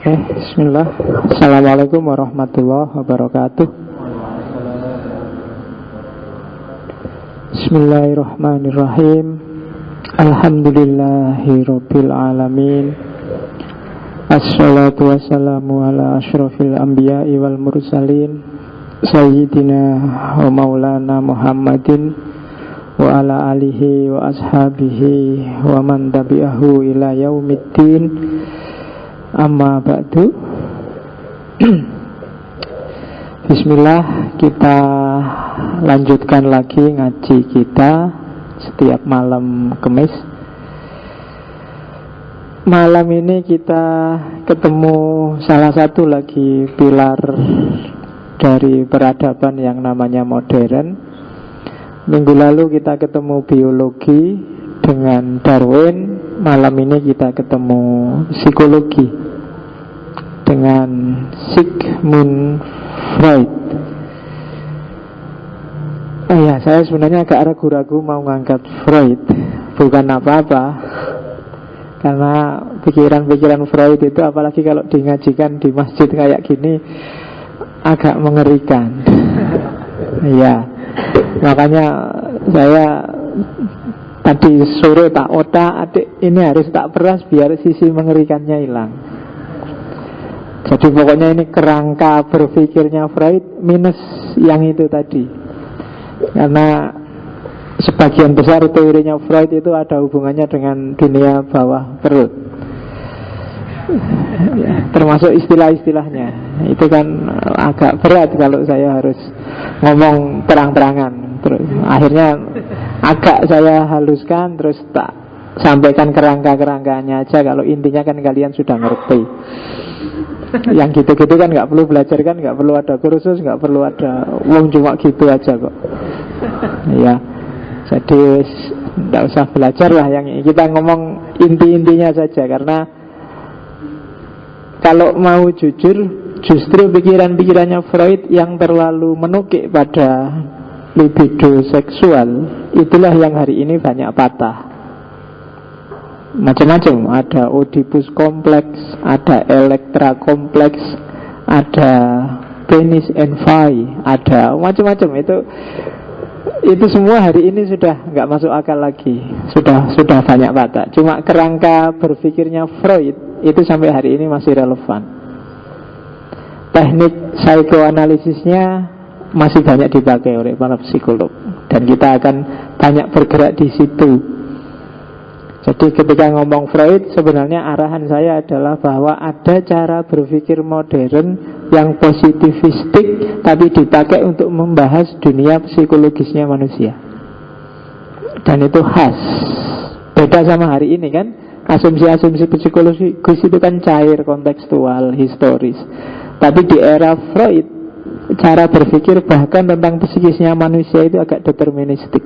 Oke, bismillah. Assalamualaikum warahmatullahi wabarakatuh. Bismillahirrahmanirrahim. Alhamdulillahirabbil alamin. Assalatu wassalamu ala asyrafil anbiya'i wal mursalin Sayyidina wa maulana Muhammadin wa ala alihi wa ashabihi wa man tabi'ahu ila yaumiddin. Amma ba'du. Bismillah, kita lanjutkan lagi ngaji kita setiap malam Kamis. Malam ini kita ketemu salah satu lagi pilar dari peradaban yang namanya modern. Minggu lalu kita ketemu biologi dengan Darwin. Malam ini kita ketemu psikologi dengan Sigmund Freud. Ya, saya sebenarnya agak ragu-ragu mau ngangkat Freud. Bukan apa-apa, karena pikiran-pikiran Freud itu apalagi kalau dingajikan di masjid kayak gini agak mengerikan. Ya, makanya saya tadi sore tak otak, adik ini harus tak peras biar sisi mengerikannya hilang. Jadi pokoknya ini kerangka berpikirnya Freud minus yang itu tadi. Karena sebagian besar teorinya Freud itu ada hubungannya dengan dunia bawah perut, ya, termasuk istilah-istilahnya. Itu kan agak berat kalau saya harus ngomong terang-terangan. Terus akhirnya agak saya haluskan, terus tak sampaikan kerangka-kerangkanya aja. Kalau intinya kan kalian sudah ngerti. Yang gitu-gitu kan gak perlu belajar, kan gak perlu ada kursus, gak perlu ada uang, cuma gitu aja kok. Ya, jadi gak usah belajar lah. Yang kita ngomong inti-intinya saja. Karena kalau mau jujur, justru pikiran-pikirannya Freud yang terlalu menukik pada libido seksual, itulah yang hari ini banyak patah. Macam-macam, ada Oedipus kompleks, ada Elektra kompleks, ada penis envy, ada macam-macam. Itu semua hari ini sudah nggak masuk akal lagi, sudah banyak patah. Cuma kerangka berpikirnya Freud itu sampai hari ini masih relevan. Teknik psikoanalisisnya masih banyak dipakai oleh para psikolog, dan kita akan banyak bergerak di situ. Jadi ketika ngomong Freud, sebenarnya arahan saya adalah bahwa ada cara berpikir modern yang positivistik, tapi dipakai untuk membahas dunia psikologisnya manusia. Dan itu khas, beda sama hari ini kan. Asumsi-asumsi psikologis itu kan cair, kontekstual, historis. Tapi di era Freud, cara berpikir bahkan tentang psikisnya manusia itu agak deterministik.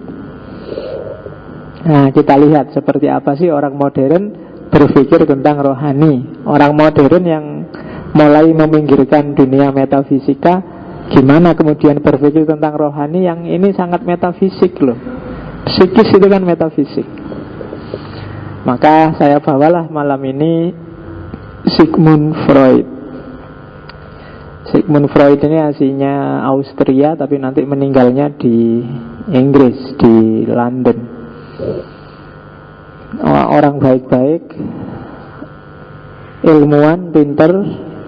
Nah, kita lihat seperti apa sih orang modern berpikir tentang rohani. Orang modern yang mulai meminggirkan dunia metafisika, gimana kemudian berpikir tentang rohani yang ini sangat metafisik loh. Psikis itu kan metafisik. Maka saya bawalah malam ini Sigmund Freud. Sigmund Freud ini aslinya Austria, tapi nanti meninggalnya di Inggris, di London. Orang baik-baik, ilmuwan, pinter,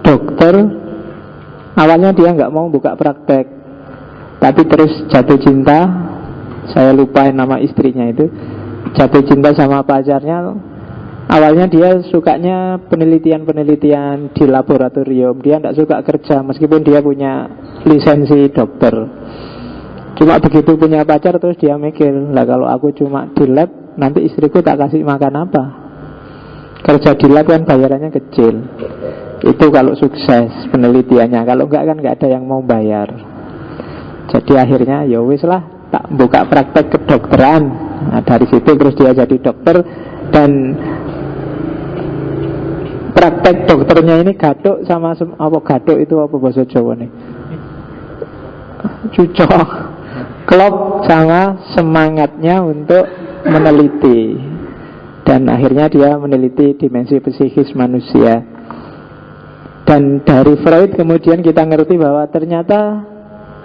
dokter. Awalnya dia nggak mau buka praktek, tapi terus jatuh cinta. Saya lupain nama istrinya itu. Jatuh cinta sama pacarnya. Awalnya dia sukanya penelitian-penelitian di laboratorium. Dia nggak suka kerja meskipun dia punya lisensi dokter. Cuma begitu punya pacar terus dia mikir, lah kalau aku cuma di lab, nanti istriku tak kasih makan apa? Kerja di lab kan bayarannya kecil. Itu kalau sukses penelitiannya. Kalau enggak kan enggak ada yang mau bayar. Jadi akhirnya ya wis lah, tak buka praktek kedokteran. Nah, dari situ terus dia jadi dokter. Dan praktek dokternya ini gaduk sama apa, gaduk itu apa bahasa Jawa nih? Cucok, klop sama semangatnya untuk meneliti. Dan akhirnya dia meneliti dimensi psikis manusia. Dan dari Freud kemudian kita ngerti bahwa ternyata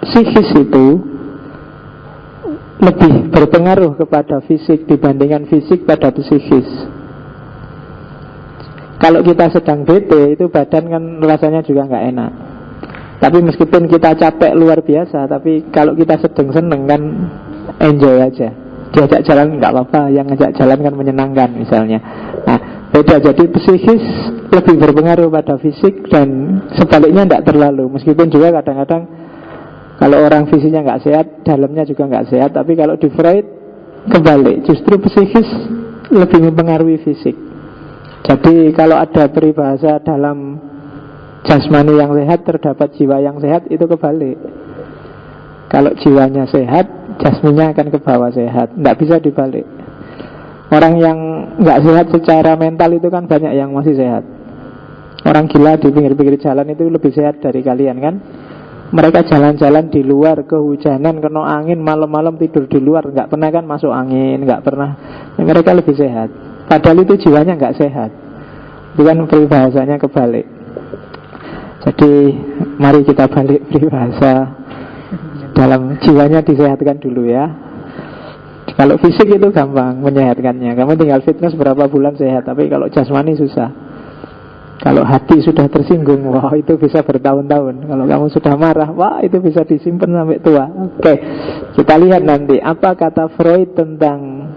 psikis itu lebih berpengaruh kepada fisik dibandingkan fisik pada psikis. Kalau kita sedang bete, itu badan kan rasanya juga nggak enak. Tapi meskipun kita capek luar biasa, tapi kalau kita sedang seneng kan enjoy aja. Diajak jalan nggak apa-apa, yang ngajak jalan kan menyenangkan misalnya. Nah, beda, jadi psikis lebih berpengaruh pada fisik dan sebaliknya tidak terlalu. Meskipun juga kadang-kadang kalau orang fisiknya nggak sehat, dalamnya juga nggak sehat. Tapi kalau di Freud kebalik, justru psikis lebih mempengaruhi fisik. Jadi kalau ada peribahasa dalam jasmani yang sehat terdapat jiwa yang sehat, itu kebalik. Kalau jiwanya sehat, jasminya akan ke bawah sehat. Tidak bisa dibalik. Orang yang nggak sehat secara mental itu kan banyak yang masih sehat. Orang gila di pinggir-pinggir jalan itu lebih sehat dari kalian kan. Mereka jalan-jalan di luar, kehujanan, kena angin, malam-malam tidur di luar, nggak pernah kan masuk angin, nggak pernah. Mereka lebih sehat. Padahal itu jiwanya nggak sehat. Bukan peribahasanya kebalik. Jadi mari kita balik peribahasa, dalam jiwanya disehatkan dulu ya. Kalau fisik itu gampang menyehatkannya. Kamu tinggal fitness berapa bulan sehat. Tapi kalau jasmani susah. Kalau hati sudah tersinggung, wah itu bisa bertahun-tahun. Kalau kamu sudah marah, wah itu bisa disimpan sampai tua. Oke, kita lihat nanti apa kata Freud tentang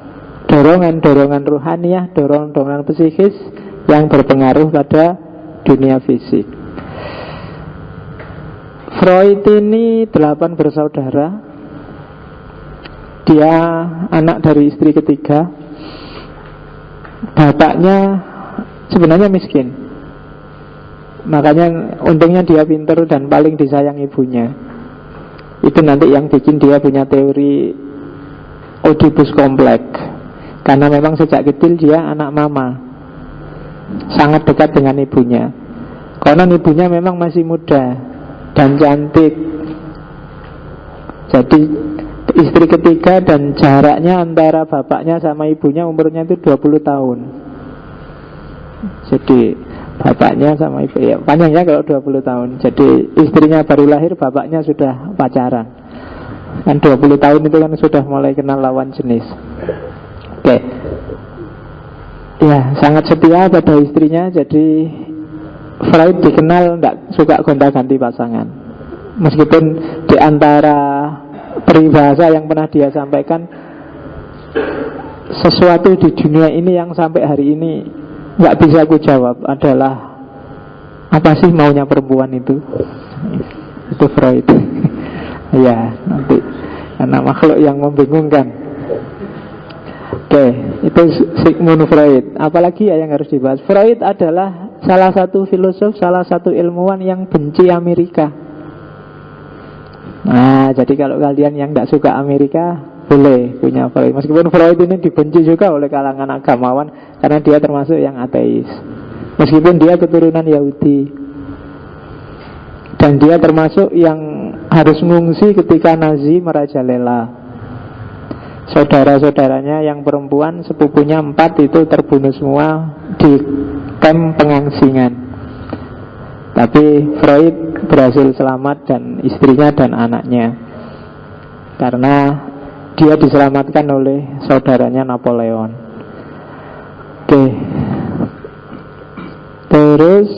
dorongan-dorongan ruhaniah, dorongan-dorongan psikis yang berpengaruh pada dunia fisik. Freud ini 8 bersaudara. Dia anak dari istri ketiga. Bapaknya sebenarnya miskin. Makanya untungnya dia pintar dan paling disayang ibunya. Itu nanti yang bikin dia punya teori Oedipus kompleks. Karena memang sejak kecil dia anak mama, sangat dekat dengan ibunya. Konon ibunya memang masih muda dan cantik. Jadi istri ketiga dan jaraknya antara bapaknya sama ibunya umurnya itu 20 tahun. Jadi bapaknya sama ibu ya panjangnya kalau 20 tahun. Jadi istrinya baru lahir, bapaknya sudah pacaran. Kan 20 tahun itu kan sudah mulai kenal lawan jenis. Oke. Ya, sangat setia pada istrinya. Jadi Freud dikenal tidak suka gonta-ganti pasangan. Meskipun di antara peribahasa yang pernah dia sampaikan, sesuatu di dunia ini yang sampai hari ini nggak bisa aku jawab adalah apa sih maunya perempuan itu. Itu Freud. Ya, nanti karena makhluk yang membingungkan. Oke, itu Sigmund Freud. Apalagi ya yang harus dibahas. Freud adalah salah satu filosof, salah satu ilmuwan yang benci Amerika. Nah, jadi kalau kalian yang tidak suka Amerika, boleh punya Freud. Meskipun Freud ini dibenci juga oleh kalangan agamawan, karena dia termasuk yang ateis. Meskipun dia keturunan Yahudi. Dan dia termasuk yang harus mengungsi ketika Nazi merajalela. Saudara-saudaranya yang perempuan, sepupunya 4 itu terbunuh semua di kamp pengangsingan. Tapi Freud berhasil selamat, dan istrinya dan anaknya, karena dia diselamatkan oleh saudaranya Napoleon. Oke. Terus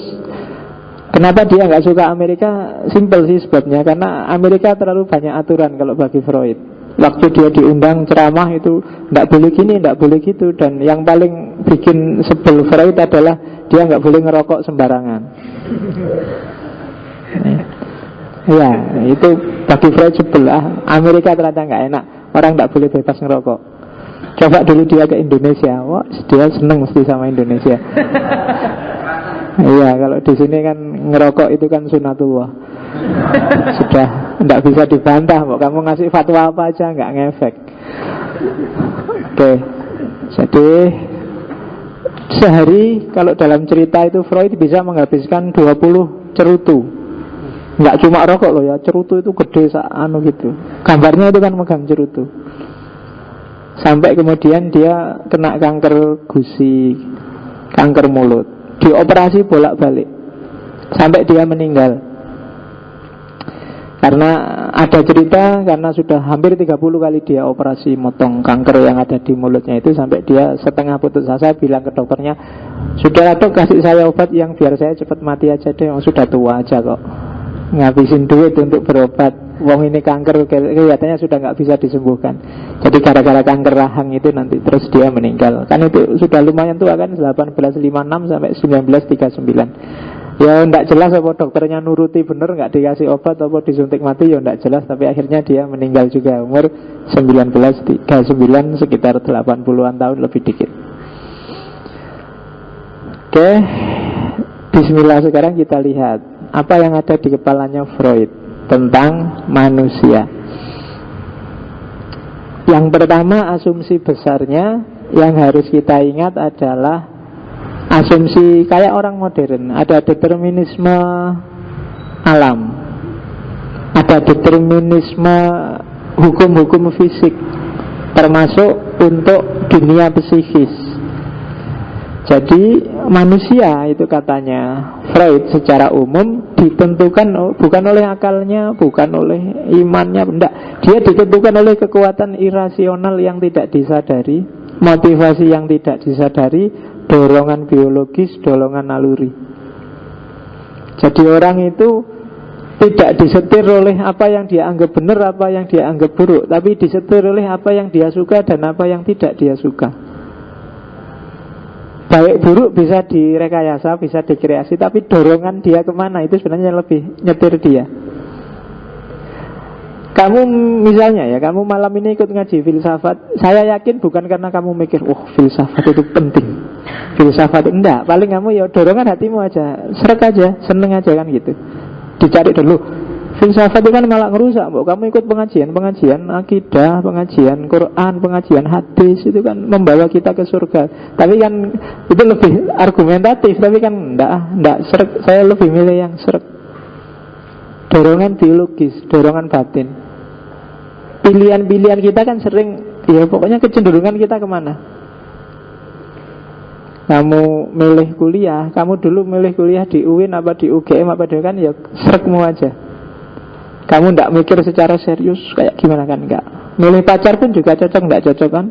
kenapa dia nggak suka Amerika? Simpel sih sebabnya, karena Amerika terlalu banyak aturan kalau bagi Freud. Waktu dia diundang ceramah itu tidak boleh gini, tidak boleh gitu. Dan yang paling bikin sebel Freud adalah dia nggak boleh ngerokok sembarangan. Ya, itu bagi Freud sebel. Amerika ternyata nggak enak, orang nggak boleh bebas ngerokok. Coba dulu dia ke Indonesia, wah dia seneng mesti sama Indonesia. Iya, kalau di sini kan ngerokok itu kan sunatullah. Sudah tidak bisa dibantah. Mau kamu ngasih fatwa apa aja nggak ngefek. Oke. Jadi sehari kalau dalam cerita itu Freud bisa menghabiskan 20 cerutu. Nggak cuma rokok loh ya, cerutu itu gede gitu. Gambarnya itu kan megang cerutu. Sampai kemudian dia kena kanker gusi, kanker mulut, dioperasi bolak-balik. sampai dia meninggal. Karena ada cerita, karena sudah hampir 30 kali dia operasi motong kanker yang ada di mulutnya itu, sampai dia setengah putus asa bilang ke dokternya, "Sudah dok, kasih saya obat yang biar saya cepat mati aja deh, sudah tua aja kok, ngabisin duit untuk berobat, wong ini kanker kelihatannya sudah nggak bisa disembuhkan." Jadi gara-gara kanker rahang itu nanti terus dia meninggal. Kan itu sudah lumayan tua kan, 1856 sampai 1939. Ya nggak jelas apa dokternya nuruti bener, nggak dikasih obat apa disuntik mati, ya nggak jelas. Tapi akhirnya dia meninggal juga umur 1939, sekitar 80-an tahun lebih dikit. Oke, bismillah, sekarang kita lihat apa yang ada di kepalanya Freud tentang manusia. Yang pertama, asumsi besarnya yang harus kita ingat adalah asumsi kayak orang modern. Ada determinisme alam, ada determinisme hukum-hukum fisik, termasuk untuk dunia psikis. Jadi manusia itu katanya Freud secara umum ditentukan bukan oleh akalnya, bukan oleh imannya, enggak. Dia ditentukan oleh kekuatan irasional yang tidak disadari, motivasi yang tidak disadari, dorongan biologis, dorongan naluri. Jadi orang itu tidak disetir oleh apa yang dia anggap benar, apa yang dia anggap buruk, tapi disetir oleh apa yang dia suka dan apa yang tidak dia suka. Baik buruk bisa direkayasa, bisa dikreasi, tapi dorongan dia kemana itu sebenarnya lebih nyetir dia. Kamu misalnya ya, kamu malam ini ikut ngaji filsafat, saya yakin bukan karena kamu mikir, oh filsafat itu penting, filsafat enggak, paling kamu ya dorongan hatimu aja, srek aja, seneng aja kan gitu. Dicari dulu, filsafat itu kan malah ngerusak. Kamu ikut pengajian akidah, pengajian Quran, pengajian hadis, itu kan membawa kita ke surga. Tapi kan itu lebih argumentatif, tapi kan enggak srek. Saya lebih milih yang srek. Dorongan biologis, dorongan batin. Pilihan-pilihan kita kan sering, ya pokoknya kecenderungan kita kemana? Kamu milih kuliah, kamu dulu milih kuliah di UIN apa di UGM apa di kan, ya srekmu aja. Kamu nggak mikir secara serius kayak gimana kan, enggak. Milih pacar pun juga cocok nggak cocok kan?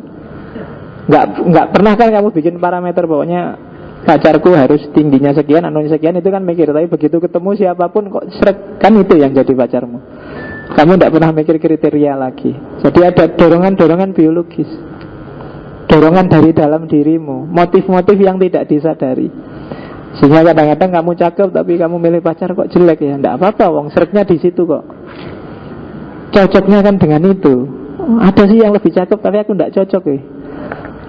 Nggak pernah kan kamu bikin parameter pokoknya pacarku harus tingginya sekian, anunya sekian, itu kan mikir. Tapi begitu ketemu siapapun kok srek, kan itu yang jadi pacarmu. Kamu tidak pernah mikir kriteria lagi. Jadi ada dorongan-dorongan biologis, dorongan dari dalam dirimu, motif-motif yang tidak disadari. Sehingga kadang-kadang kamu cakep tapi kamu milih pacar kok jelek, ya tidak apa-apa, wong sreknya di situ kok. Cocoknya kan dengan itu. Ada sih yang lebih cakep tapi aku tidak cocok ya.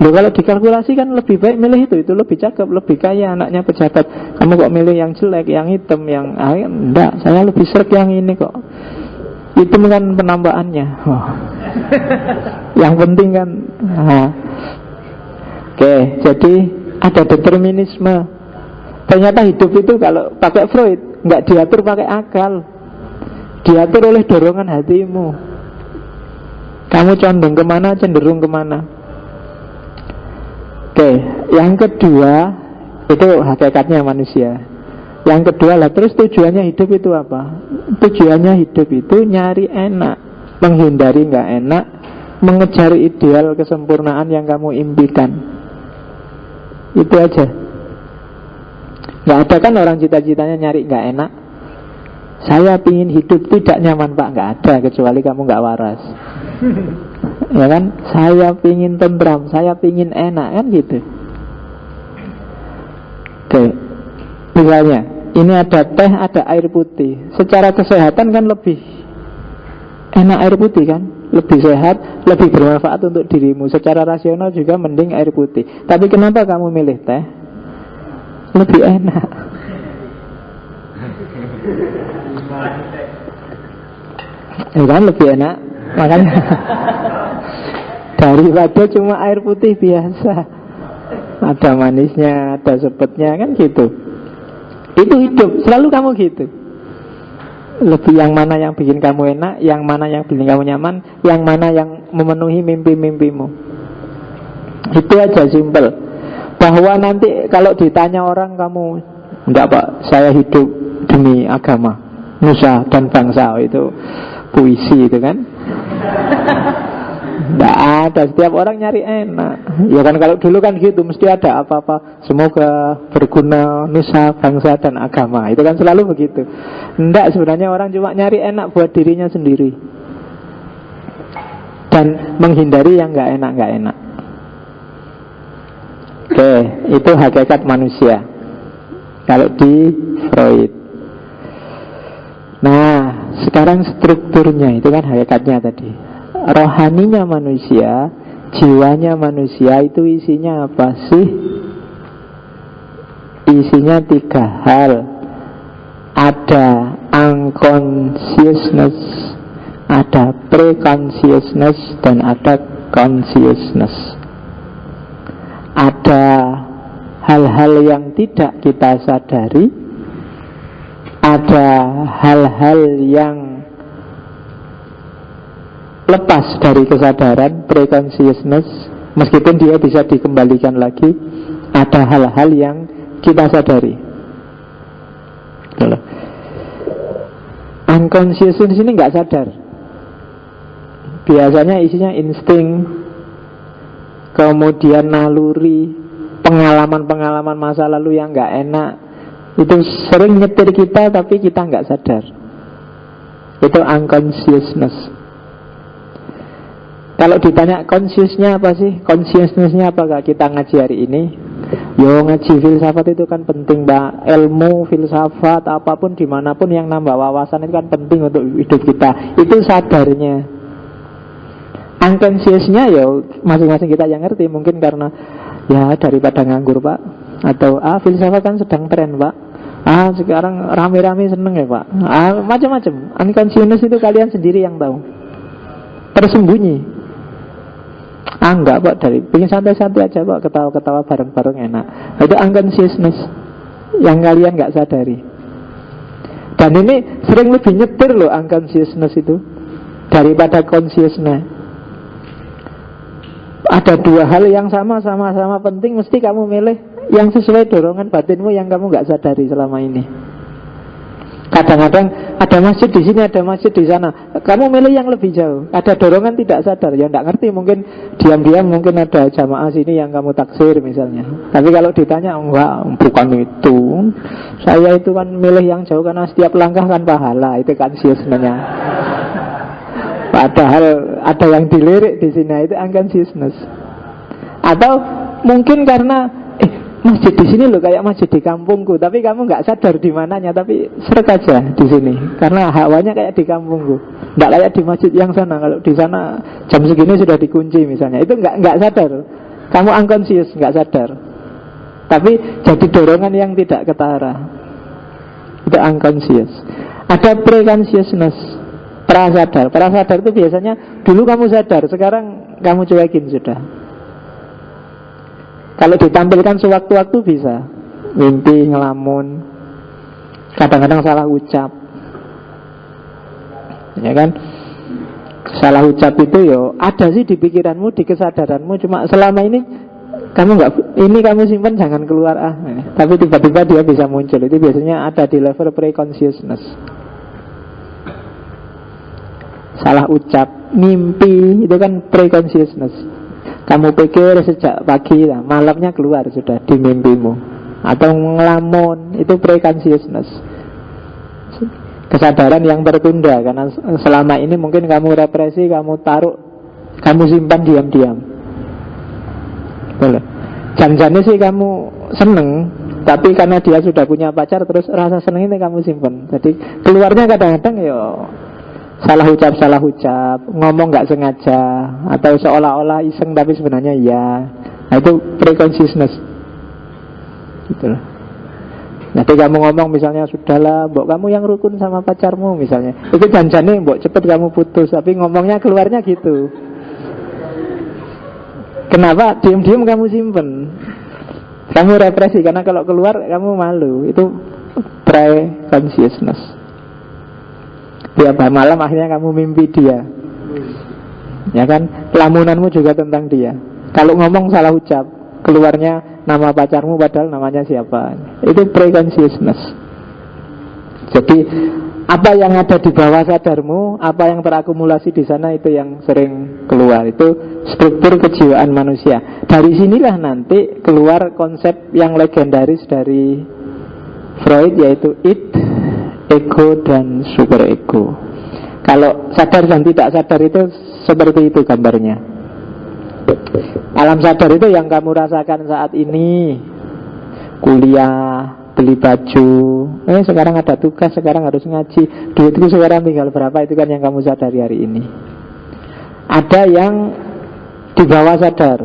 Loh, kalau dikalkulasi kan lebih baik milih itu lebih cakep, lebih kaya, anaknya pejabat. Kamu kok milih yang jelek, yang hitam, yang enggak, saya lebih srek yang ini kok. Itu kan penambahannya. Oh. Yang penting kan. Oke, jadi ada determinisme. Ternyata hidup itu kalau pakai Freud nggak diatur pakai akal, diatur oleh dorongan hatimu. Kamu condong kemana, cenderung kemana. Oke, yang kedua itu hakikatnya manusia. Yang kedua lah, terus tujuannya hidup itu apa? Tujuannya hidup itu nyari enak, menghindari nggak enak, mengejar ideal kesempurnaan yang kamu impikan. Itu aja. Nggak ada kan orang cita-citanya nyari nggak enak. Saya pingin hidup tidak nyaman pak, nggak ada, kecuali kamu nggak waras. Ya kan? Saya pingin tentram, saya pingin enak, kan gitu. Oke, misalnya ini ada teh, ada air putih. Secara kesehatan kan lebih enak air putih kan, lebih sehat, lebih bermanfaat untuk dirimu. Secara rasional juga mending air putih. Tapi kenapa kamu milih teh? Lebih enak. Ya kan, lebih enak. Makanya daripada cuma air putih biasa, ada manisnya, ada sepetnya, kan gitu. Itu hidup, selalu kamu gitu. Lebih yang mana yang bikin kamu enak, yang mana yang bikin kamu nyaman, yang mana yang memenuhi mimpi-mimpimu. Itu aja, simple. Bahwa nanti kalau ditanya orang, kamu enggak pak, saya hidup demi agama, nusa dan bangsa. Itu puisi itu kan. Nggak ada, setiap orang nyari enak. Ya kan kalau dulu kan gitu, mesti ada apa-apa, semoga berguna nusa, bangsa, dan agama. Itu kan selalu begitu. Nggak, sebenarnya orang cuma nyari enak buat dirinya sendiri dan menghindari yang nggak enak. Oke, itu hakikat manusia kalau di Freud. Nah, sekarang strukturnya itu kan hakikatnya tadi. Rohaninya manusia, jiwanya manusia itu isinya apa sih? Isinya 3 hal. Ada unconsciousness, ada pre-consciousness, dan ada consciousness. Ada hal-hal yang tidak kita sadari, ada hal-hal yang lepas dari kesadaran, pre-consciousness, meskipun dia bisa dikembalikan lagi. Ada hal-hal yang kita sadari. Unconsciousness ini nggak sadar. Biasanya isinya insting, kemudian naluri, pengalaman-pengalaman masa lalu yang nggak enak. Itu sering nyetir kita tapi kita nggak sadar. Itu unconsciousness. Kalau ditanya consciousnya apa sih? Consciousness-nya apakah kita ngaji hari ini? Yo, ngaji filsafat itu kan penting, Mbak. Ilmu, filsafat, apapun dimanapun yang nambah wawasan itu kan penting untuk hidup kita. Itu sadarnya. Unconsciousnya ya masing-masing kita yang ngerti. Mungkin karena ya daripada nganggur, Pak. Atau filsafat kan sedang tren, Pak. Sekarang rame-rame seneng ya, Pak. Macam-macam. Unconsciousness itu kalian sendiri yang tahu. Tersembunyi. Enggak, Pak, dari pengen santai-santai aja, Pak, ketawa-ketawa bareng-bareng enak. Itu unconsciousness yang kalian nggak sadari. Dan ini sering lebih nyetir loh unconsciousness itu daripada consciousness. Ada 2 hal yang sama-sama penting, mesti kamu milih yang sesuai dorongan batinmu yang kamu nggak sadari selama ini. Kadang-kadang ada masjid di sini, ada masjid di sana. Kamu milih yang lebih jauh. Ada dorongan tidak sadar, ya tidak ngerti. Mungkin diam-diam mungkin ada jamaah sini yang kamu taksir misalnya. Tapi kalau ditanya, enggak, bukan itu. Saya itu kan milih yang jauh karena setiap langkah kan pahala. Itu kan sebenarnya. Padahal ada yang dilirik di sini, itu unconsciousness. Atau mungkin karena masjid di sini loh kayak masjid di kampungku, tapi kamu nggak sadar di mananya, tapi seret aja di sini karena hawanya kayak di kampungku, nggak kayak di masjid yang sana. Kalau di sana jam segini sudah dikunci misalnya, itu nggak sadar, kamu unconscious, nggak sadar, tapi jadi dorongan yang tidak ketara. Itu unconscious. Ada pre-consciousness, prasadar. Prasadar itu biasanya dulu kamu sadar, sekarang kamu cuekin sudah. Kalau ditampilkan sewaktu-waktu bisa mimpi, ngelamun, kadang-kadang salah ucap. Ya kan? Salah ucap itu yo ada sih di pikiranmu, di kesadaranmu. Cuma selama ini kamu kamu simpan, jangan keluar Tapi tiba-tiba dia bisa muncul. Itu biasanya ada di level pre-consciousness. Salah ucap, mimpi, itu kan pre-consciousness. Kamu pikir sejak pagi lah, malamnya keluar sudah di mimpimu. Atau ngelamun, itu pre-consciousness. Kesadaran yang tertunda, karena selama ini mungkin kamu represi, kamu taruh, kamu simpan diam-diam. Boleh. Jangan-jangan sih kamu seneng, tapi karena dia sudah punya pacar, terus rasa seneng ini kamu simpan. Jadi keluarnya kadang-kadang salah ucap, ngomong nggak sengaja, atau seolah-olah iseng tapi sebenarnya iya. Nah, itu pre-consciousness. Gitu loh. Nanti kamu ngomong misalnya, sudahlah, mbok kamu yang rukun sama pacarmu misalnya. Itu janjane mbok cepet kamu putus, tapi ngomongnya keluarnya gitu. Kenapa? Diam-diam kamu simpen. Kamu represi karena kalau keluar kamu malu. Itu pre-consciousness. Tiap malam akhirnya kamu mimpi dia. Ya kan? Lamunanmu juga tentang dia. Kalau ngomong salah ucap, keluarnya nama pacarmu padahal namanya siapa. Itu pre-consciousness. Jadi apa yang ada di bawah sadarmu, apa yang terakumulasi di sana, itu yang sering keluar. Itu struktur kejiwaan manusia. Dari sinilah nanti keluar konsep yang legendaris dari Freud, yaitu id, ego, dan superego. Kalau sadar dan tidak sadar itu seperti itu gambarnya. Alam sadar itu yang kamu rasakan saat ini. Kuliah, beli baju, sekarang ada tugas, sekarang harus ngaji, duitku sekarang tinggal berapa, itu kan yang kamu sadari hari ini. Ada yang di bawah sadar.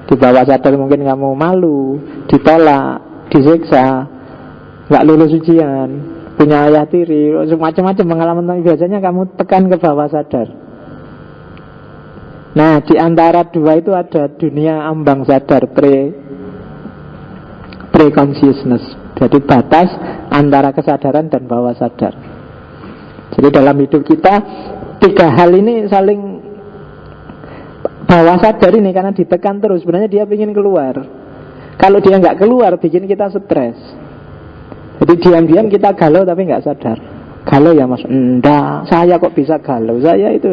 Di bawah sadar mungkin kamu malu, ditolak, disiksa, gak lulus ujian, punya ayah tiri, macam-macam pengalaman. Biasanya kamu tekan ke bawah sadar. Nah, di antara dua itu ada dunia ambang sadar, pre-consciousness. Jadi batas antara kesadaran dan bawah sadar. Jadi dalam hidup kita, tiga hal ini saling, bawah sadar ini karena ditekan terus, sebenarnya dia ingin keluar. Kalau dia nggak keluar, bikin kita stres. Jadi diam-diam kita galau tapi nggak sadar. Galau ya mas, enggak, saya kok bisa galau, saya itu,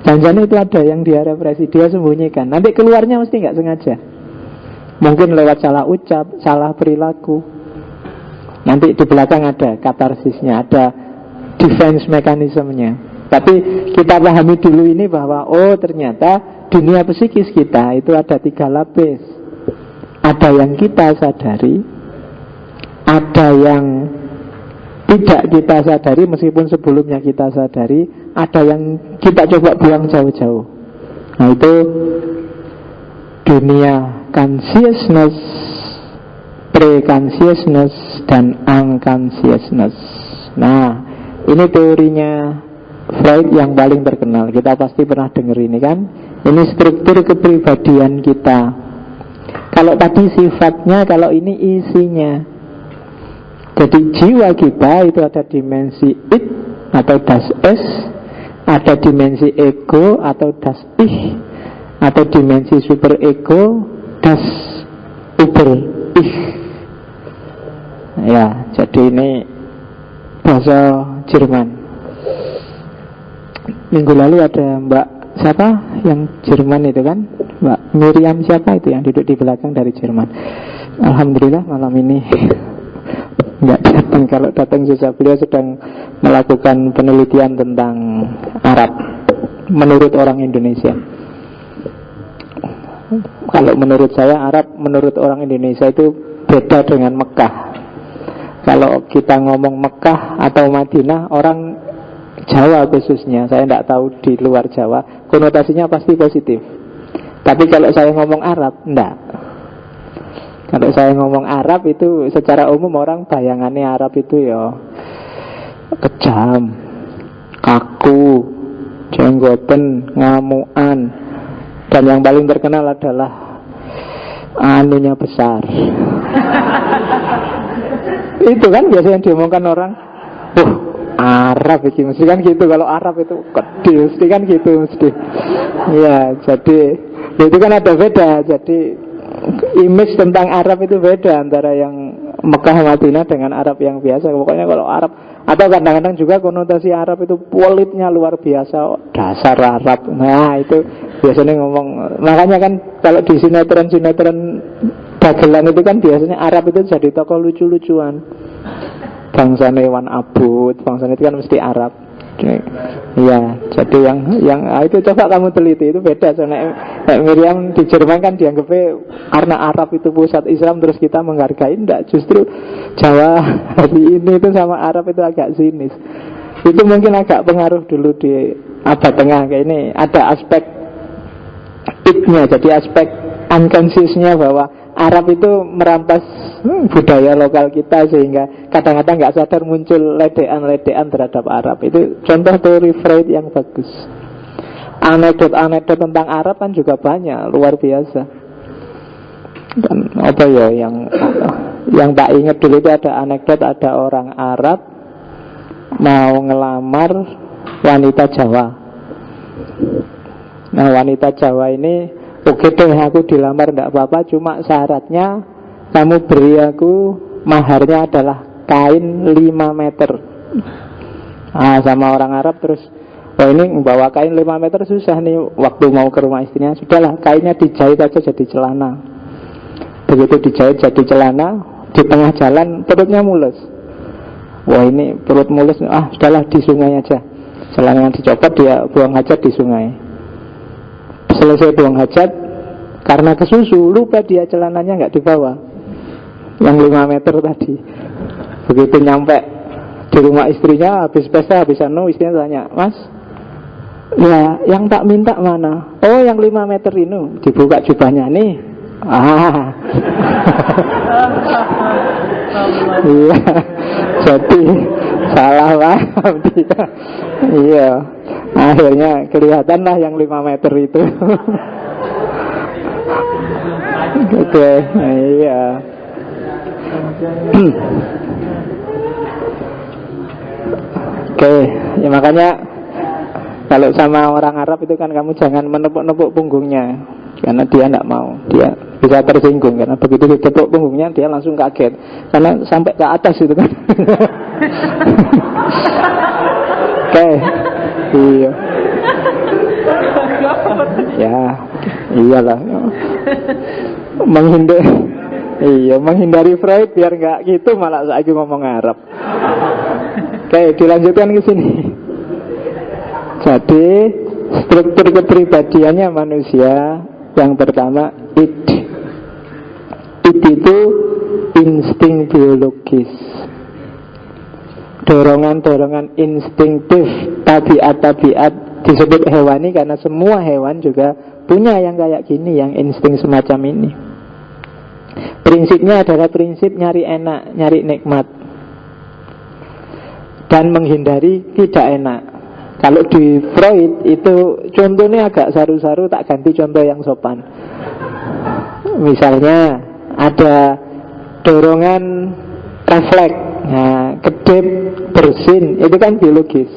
jangan-jangan itu ada yang dia represi, dia sembunyikan. Nanti keluarnya mesti nggak sengaja. Mungkin lewat salah ucap, salah perilaku. Nanti di belakang ada katarsisnya, ada defense mekanismenya. Tapi kita pahami dulu ini bahwa ternyata dunia psikis kita itu ada tiga lapis. Ada yang kita sadari, ada yang tidak kita sadari meskipun sebelumnya kita sadari, ada yang kita coba buang jauh-jauh. Nah itu dunia consciousness, pre-consciousness, dan unconsciousness. Nah, ini teorinya Freud yang paling terkenal. Kita pasti pernah dengar ini kan. Ini struktur kepribadian kita. Kalau tadi sifatnya, kalau ini isinya. Jadi jiwa kita itu ada dimensi id atau das es, ada dimensi ego atau das ich, atau dimensi superego, das uber ich. Ya, jadi ini bahasa Jerman. Minggu lalu ada Mbak siapa yang Jerman itu kan, Mbak Miriam siapa itu yang duduk di belakang dari Jerman. Alhamdulillah malam ini nggak datang. Kalau datang susah, beliau sedang melakukan penelitian tentang Arab menurut orang Indonesia. Kalau menurut saya, Arab menurut orang Indonesia itu beda dengan Mekah. Kalau kita ngomong Mekah atau Madinah, orang Jawa khususnya, saya tidak tahu di luar Jawa, konotasinya pasti positif. Tapi kalau saya ngomong Arab, enggak. Kalau saya ngomong Arab itu secara umum orang bayangannya Arab itu ya kejam, kaku, jenggoten, ngamuan, dan yang paling terkenal adalah anunya besar. Itu kan biasanya diomongkan orang, Arab itu mesti kan gitu. Kalau Arab itu kecil, mesti kan gitu mesti. Ya, jadi itu kan ada beda. Jadi image tentang Arab itu beda antara yang Mekah Madinah dengan Arab yang biasa. Pokoknya kalau Arab, atau kadang-kadang juga konotasi Arab itu politnya luar biasa, dasar Arab. Nah itu biasanya ngomong. Makanya kan kalau di sinetron-sinetron dagelan itu kan biasanya Arab itu jadi tokoh lucu-lucuan. Bangsa Newan Abud, bangsa itu kan mesti Arab. Ya, jadi yang itu coba kamu teliti, itu beda. Soalnya Miriam di Jerman kan dianggapnya karena Arab itu pusat Islam terus kita menghargai. Enggak, justru Jawa hari ini itu sama Arab itu agak sinis. Itu mungkin agak pengaruh dulu di abad tengah kayak ini. Ada aspek id-nya, jadi aspek unconsciousnya bahwa Arab itu merampas budaya lokal kita, sehingga kadang-kadang nggak sadar muncul ledean-ledean terhadap Arab. Itu contoh teori Freud yang bagus. Anekdot-anekdot tentang Arab kan juga banyak, luar biasa. Dan apa ya yang tak ingat dulu itu ada anekdot, ada orang Arab mau ngelamar wanita Jawa. Nah wanita Jawa ini, oke deh aku dilamar enggak apa-apa, cuma syaratnya kamu beri aku maharnya adalah kain 5 meter. Sama orang Arab terus, oh ini bawa kain 5 meter susah nih. Waktu mau ke rumah istrinya, sudahlah kainnya dijahit aja jadi celana. Begitu dijahit jadi celana, di tengah jalan perutnya mulus. Wah ini perut mulus, sudahlah di sungai aja. Celananya dicopot, dia buang hajat di sungai. Selesai buang hajat, karena kesusu lupa dia celananya nggak dibawa, yang 5 meter tadi. Begitu nyampe di rumah istrinya, habis pesta, habis istrinya tanya, Mas, ya yang tak minta mana? Oh yang 5 meter ini. Dibuka jubahnya nih. Iya, jadi salah paham dia. Iya, akhirnya kelihatanlah yang 5 meter itu. Oke, iya. Oke, ya makanya kalau sama orang Arab itu kan kamu jangan menepuk-nepuk punggungnya, karena dia tidak mau, dia bisa tersinggung. Karena begitu ditepuk punggungnya dia langsung kaget, karena sampai ke atas itu kan. Oke, iya. Ya, iyalah. Menghindari Freud biar nggak gitu, malah lagi ngomong Arab. Oke, dilanjutkan ke sini. Jadi struktur kepribadiannya manusia, yang pertama id. Id itu insting biologis, dorongan-dorongan instinktif, tabiat-tabiat. Disebut hewani karena semua hewan juga punya yang kayak gini, yang insting semacam ini. Prinsipnya adalah prinsip nyari enak, nyari nikmat, dan menghindari tidak enak. Kalau di Freud itu contohnya agak saru-saru, tak ganti contoh yang sopan. Misalnya ada dorongan refleks, kedip, bersin, itu kan biologis.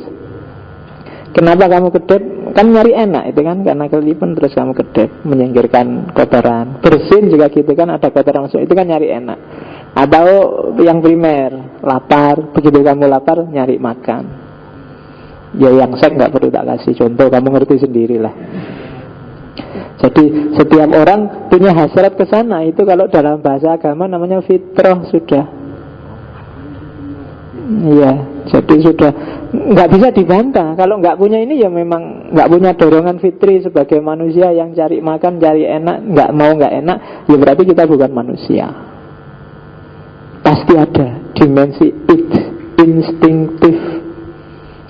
Kenapa kamu kedip? Kan nyari enak, itu kan karena kelipan terus kamu kedip, menyingkirkan kotoran. Bersin juga gitu kan, ada kotoran masuk, itu kan nyari enak. Atau yang primer, lapar, begitu kamu lapar nyari makan. Ya yang seks nggak perlu tak kasih contoh, kamu ngerti sendirilah. Jadi setiap orang punya hasrat ke sana. Itu kalau dalam bahasa agama namanya fitrah sudah. Iya, jadi sudah nggak bisa dibantah. Kalau nggak punya ini ya memang nggak punya dorongan fitri sebagai manusia yang cari makan, cari enak, nggak mau nggak enak, ya berarti kita bukan manusia. Pasti ada dimensi id, instinktif,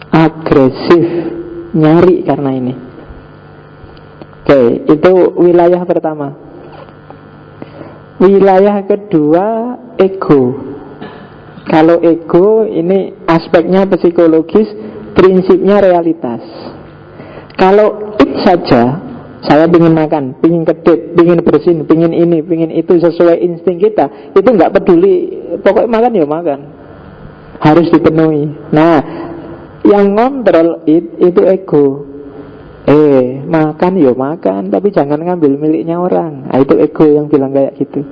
agresif, nyari karena ini. Oke, itu wilayah pertama. Wilayah kedua, ego. Kalau ego ini aspeknya psikologis, prinsipnya realitas. Kalau it saja, saya ingin makan, ingin kedip, ingin bersin, ingin ini, ingin itu sesuai insting kita, itu nggak peduli, pokoknya makan ya makan, harus dipenuhi. Nah, yang ngontrol itu ego. Makan ya makan, tapi jangan ngambil miliknya orang. Nah, itu ego yang bilang kayak gitu.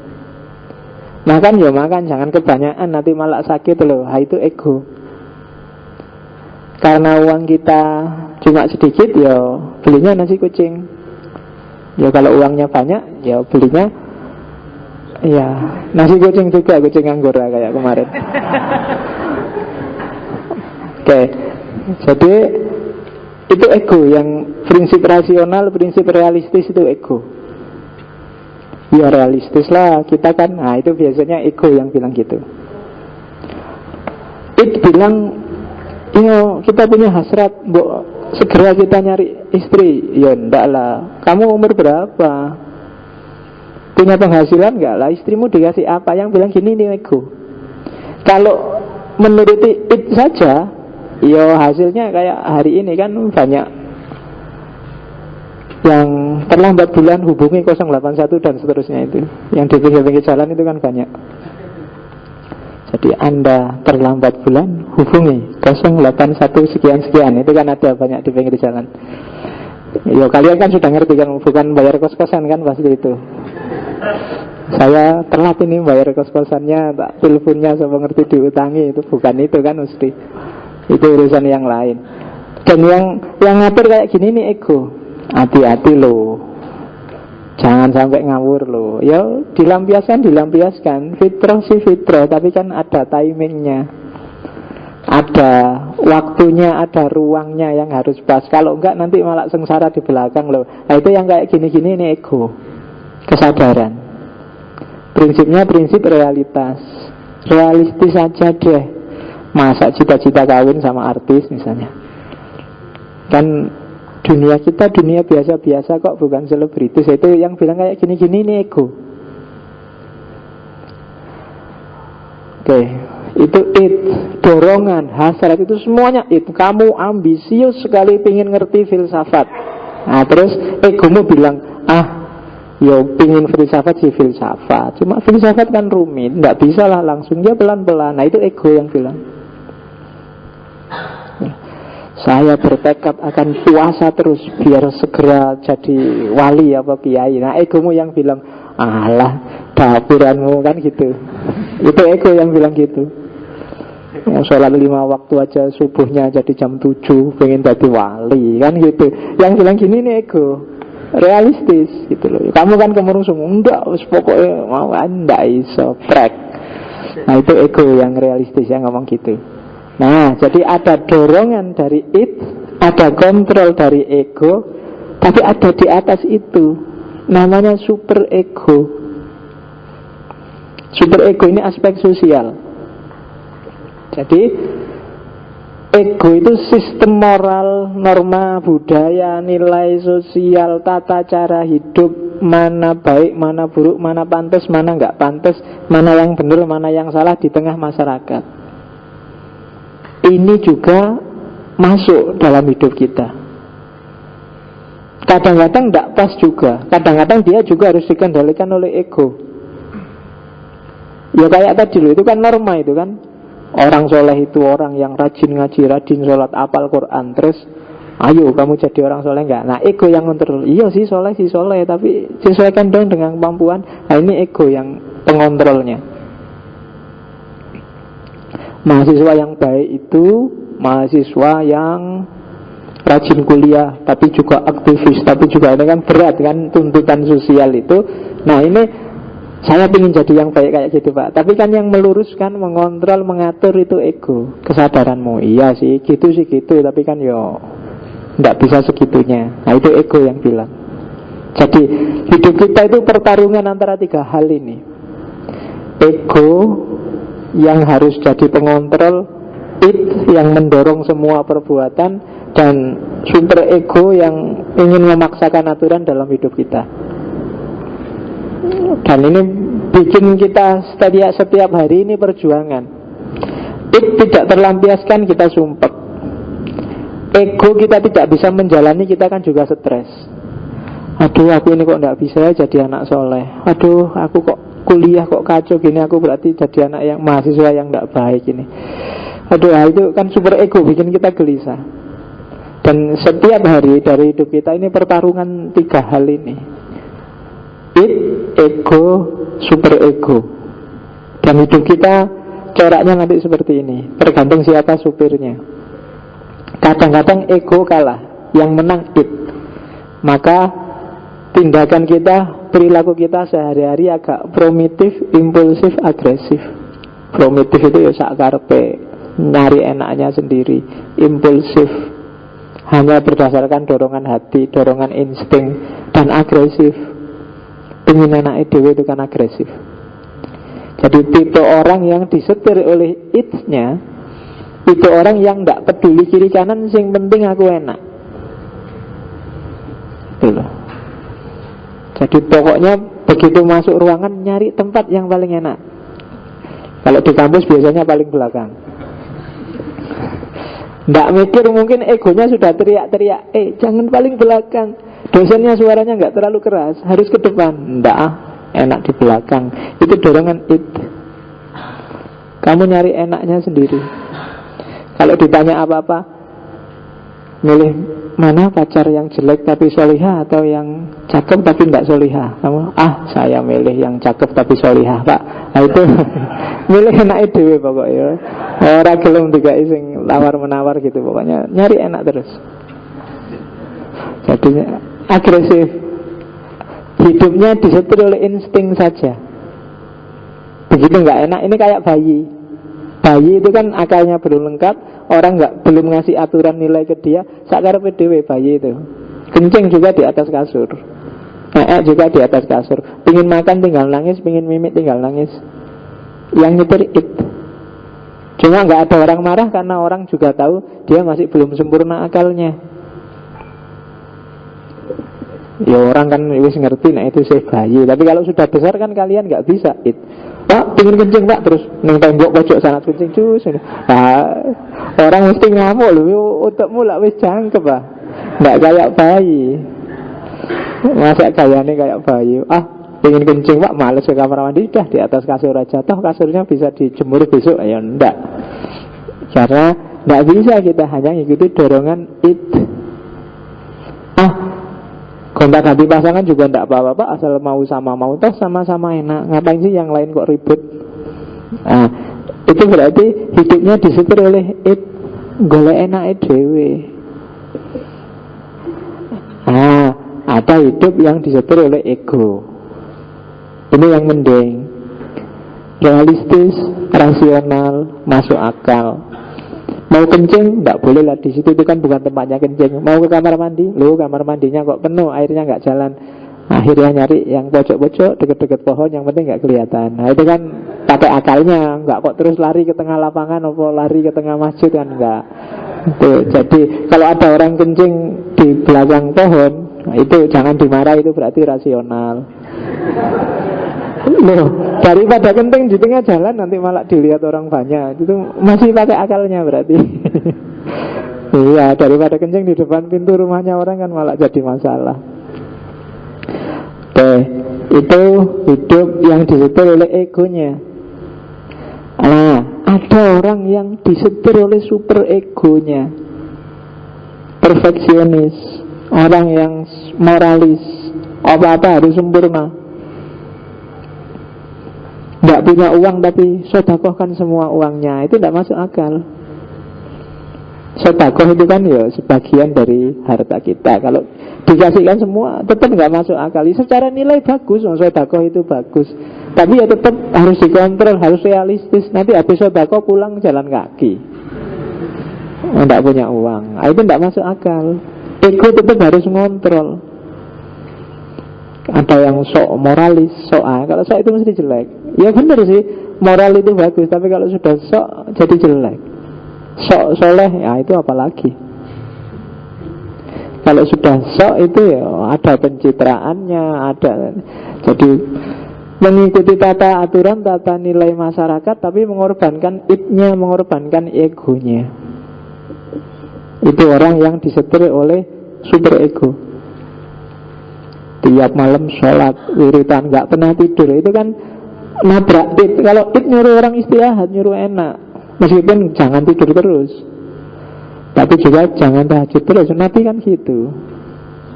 Makan ya makan, jangan kebanyakan nanti malah sakit loh. Nah, itu ego. Karena uang kita cuma sedikit, ya belinya nasi kucing. Ya kalau uangnya banyak, ya belinya ya nasi kucing juga, kucing anggora kayak kemarin. Oke, jadi itu ego. Yang prinsip rasional, prinsip realistis itu ego. Ya realistis lah kita kan. Nah itu biasanya ego yang bilang gitu. It bilang, kita punya hasrat, segera kita nyari istri. Ya enggak lah, kamu umur berapa? Punya penghasilan enggak lah, istrimu dikasih apa? Yang bilang gini nih ego. Kalau menuruti it saja, ya hasilnya kayak hari ini kan banyak yang terlambat bulan hubungi 081 dan seterusnya itu. Yang di pinggir-pinggir jalan itu kan banyak. Jadi Anda terlambat bulan hubungi 081 sekian-sekian. Itu kan ada banyak di pinggir jalan. Ya kalian kan sudah ngerti kan, bukan bayar kos-kosan kan pasti itu. Saya telat ini bayar kos-kosannya, tak teleponnya sama ngerti diutangi, itu bukan itu kan mesti. Itu urusan yang lain. Dan yang ngatur kayak gini nih ego. Hati-hati loh, jangan sampai ngawur loh. Ya dilampiaskan. Fitrah sih fitrah, tapi kan ada timingnya, ada waktunya, ada ruangnya yang harus pas. Kalau enggak nanti malah sengsara di belakang loh. Nah itu yang kayak gini-gini ini ego. Kesadaran. Prinsipnya prinsip realitas. Realistis saja deh. Masa cita-cita kawin sama artis misalnya. Kan dunia kita dunia biasa-biasa kok, bukan selebritis. Itu yang bilang kayak gini-gini ini ego. Oke, itu it, dorongan, hasrat itu semuanya it. Kamu ambisius sekali pengen ngerti filsafat. Nah terus egomu bilang, yo pengen filsafat sih filsafat. Cuma filsafat kan rumit, nggak bisa lah langsung, dia pelan-pelan. Nah itu ego yang bilang. Saya bertekad akan puasa terus biar segera jadi wali apa kiai. Nah egomu yang bilang, alah dapuranmu kan gitu. Itu ego yang bilang gitu. Yang sholat 5 waktu aja subuhnya jadi jam 7 pengen jadi wali kan gitu. Yang bilang gini nih ego. Realistis gitu loh. Kamu kan kemerungsung, enggak, pokoknya mau enggak iso prek. Nah itu ego yang realistis yang ngomong gitu. Nah, jadi ada dorongan dari it, ada kontrol dari ego, tapi ada di atas itu, namanya super ego. Super ego ini aspek sosial. Jadi ego itu sistem moral, norma budaya, nilai sosial, tata cara hidup, mana baik, mana buruk, mana pantas, mana nggak pantas, mana yang benar, mana yang salah di tengah masyarakat. Ini juga masuk dalam hidup kita. Kadang-kadang tidak pas juga. Kadang-kadang dia juga harus dikendalikan oleh ego. Ya kayak tadi loh, itu kan norma itu kan. Orang soleh itu orang yang rajin ngaji, rajin sholat, apal Quran. Terus, ayo kamu jadi orang soleh enggak? Nah ego yang ngontrol. Iya sih soleh, tapi sesuaikan dong dengan kemampuan. Nah ini ego yang pengontrolnya. Mahasiswa yang baik itu mahasiswa yang rajin kuliah, tapi juga aktivis, tapi juga ini kan berat kan tuntutan sosial itu. Nah ini saya ingin jadi yang baik kayak gitu Pak. Tapi kan yang meluruskan, mengontrol, mengatur itu ego, kesadaranmu. Iya sih gitu, tapi kan yo nggak bisa segitunya. Nah itu ego yang bilang. Jadi hidup kita itu pertarungan antara 3 hal ini. Ego yang harus jadi pengontrol, it yang mendorong semua perbuatan, dan super ego yang ingin memaksakan aturan dalam hidup kita. Dan ini bikin kita setiap hari ini perjuangan. It tidak terlampiaskan, kita sumpek. Ego kita tidak bisa menjalani, kita kan juga stres. Aduh aku ini kok tidak bisa jadi anak soleh. Aduh aku kok kuliah kok kacau gini, aku berarti jadi anak yang mahasiswa yang tidak baik ini. Aduh itu kan super ego bikin kita gelisah. Dan setiap hari dari hidup kita ini pertarungan 3 hal ini. It, ego, super ego. Dan hidup kita coraknya nanti seperti ini, tergantung siapa supirnya. Kadang-kadang ego kalah, yang menang it. Maka tindakan kita, perilaku kita sehari-hari agak primitif, impulsif, agresif. Primitif itu ya sak karepe, nyari enaknya sendiri. Impulsif, hanya berdasarkan dorongan hati, dorongan insting. Dan agresif, pengen enaknya dewe itu kan agresif. Jadi tipe orang yang disetir oleh it-nya, itu orang yang gak peduli kiri kanan, yang penting aku enak. Itu loh. Jadi pokoknya begitu masuk ruangan nyari tempat yang paling enak. Kalau di kampus biasanya paling belakang. Nggak mikir, mungkin egonya sudah teriak-teriak, jangan paling belakang. Dosennya suaranya nggak terlalu keras, harus ke depan. Nggak, enak di belakang. Itu dorongan it. Kamu nyari enaknya sendiri. Kalau ditanya apa-apa, milih mana pacar yang jelek tapi solihah atau yang cakep tapi tidak solihah? Kamu, saya milih yang cakep tapi solihah Pak. Nah itu milih enak dewe pokoknya. Orang gelem dikai sing tawar-menawar gitu. Pokoknya nyari enak terus. Jadi agresif. Hidupnya disetir oleh insting saja. Begitu nggak enak, ini kayak bayi. Bayi itu kan akalnya belum lengkap, orang belum ngasih aturan nilai ke dia, sakarepe dhewe bayi itu. Kencing juga di atas kasur, juga di atas kasur. Pingin makan tinggal nangis, pingin mimik tinggal nangis. Yang nyetir it. Cuma nggak ada orang marah karena orang juga tahu dia masih belum sempurna akalnya. Ya orang kan wis ngerti, nah itu saya bayi. Tapi kalau sudah besar kan kalian nggak bisa it. Pak, pingin kencing pak, terus neng tembok pojok sana kencing cus. Nah, orang mesti ngamuk loh, otakmu lah wis jangkep pak, nggak kayak bayi. Masa gayanya kayak bayi. Pingin kencing pak, males ke kamar mandi, dah di atas kasur aja. Toh kasurnya bisa dijemur besok, ya enggak. Karena nggak bisa kita hanya ngikuti dorongan it. Kontak hati pasangan juga enggak apa-apa, Pak, asal mau sama mau, toh sama-sama enak. Ngapain sih yang lain kok ribut? Itu berarti hidupnya disetir oleh it, golek enake dhewe. Ada hidup yang disetir oleh ego. Ini yang mending. Realistis, rasional, masuk akal. Mau kencing, enggak boleh lah di situ, itu kan bukan tempatnya kencing. Mau ke kamar mandi, kamar mandinya kok penuh, airnya enggak jalan. Akhirnya nyari yang pojok-pojok, deket-deket pohon, yang penting enggak kelihatan. Nah itu kan pakai akalnya, enggak kok terus lari ke tengah lapangan atau lari ke tengah masjid kan enggak. Jadi kalau ada orang kencing di belakang pohon, itu jangan dimarah, itu berarti rasional. Daripada kencing di tengah jalan nanti malah dilihat orang banyak, itu masih pakai akalnya berarti. Iya, daripada kencing di depan pintu rumahnya orang kan malah jadi masalah. Oke, itu hidup yang disetir oleh egonya. Ada orang yang disetir oleh super egonya, perfeksionis, orang yang moralis, apa-apa harus sempurna. Tidak punya uang tapi sedekahkan semua uangnya, itu tidak masuk akal. Sedekah itu kan ya sebagian dari harta kita. Kalau dikasihkan semua tetap nggak masuk akal. Secara nilai bagus, sedekah itu bagus, tapi ya tetap harus dikontrol, harus realistis. Nanti habis sedekah pulang jalan kaki, tidak punya uang, itu tidak masuk akal. Ego tetap harus ngontrol. Ada yang sok moralis, kalau sok itu mesti jelek. Ya benar sih, moral itu bagus, tapi kalau sudah sok jadi jelek. Sok soleh, ya itu apalagi. Kalau sudah sok itu ya ada pencitraannya, ada. Jadi mengikuti tata aturan, tata nilai masyarakat, tapi mengorbankan id-nya, mengorbankan egonya. Itu orang yang disetir oleh super ego. Tiap malam sholat, wiritan, gak pernah tidur. Itu kan nabrak id. Kalau id nyuruh orang istirahat, nyuruh enak, meskipun jangan tidur terus, tapi juga jangan tahajud terus. Nabi kan gitu.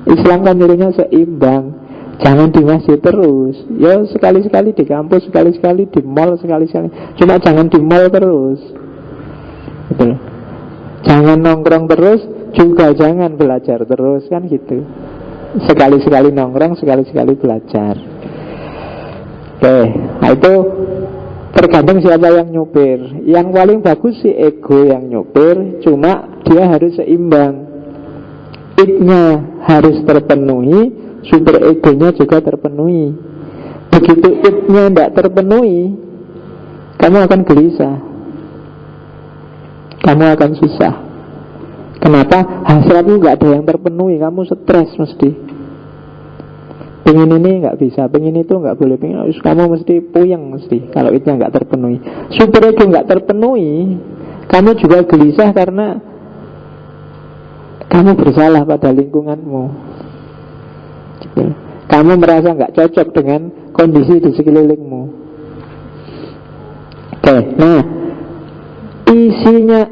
Islam kan nyuruhnya seimbang. Jangan di masjid terus, ya sekali-sekali di kampus, sekali-sekali di mall, sekali-sekali. Cuma jangan di mall terus, gitu. Jangan nongkrong terus, juga jangan belajar terus, kan gitu. Sekali-sekali nongkrong, sekali-sekali belajar. Oke, nah itu tergantung siapa yang nyupir. Yang paling bagus si ego yang nyupir, cuma dia harus seimbang. Id-nya harus terpenuhi, super egonya juga terpenuhi. Begitu id-nya tidak terpenuhi, kamu akan gelisah, kamu akan susah. Kenapa? Hasratmu nggak ada yang terpenuhi, kamu stres mesti. Pengen ini nggak bisa, pengen itu nggak boleh, pengen, kamu mesti puyeng mesti. Kalau itu nggak terpenuhi, super ego nggak terpenuhi, kamu juga gelisah karena kamu bersalah pada lingkunganmu. Kamu merasa nggak cocok dengan kondisi di sekelilingmu. Oke, nah isinya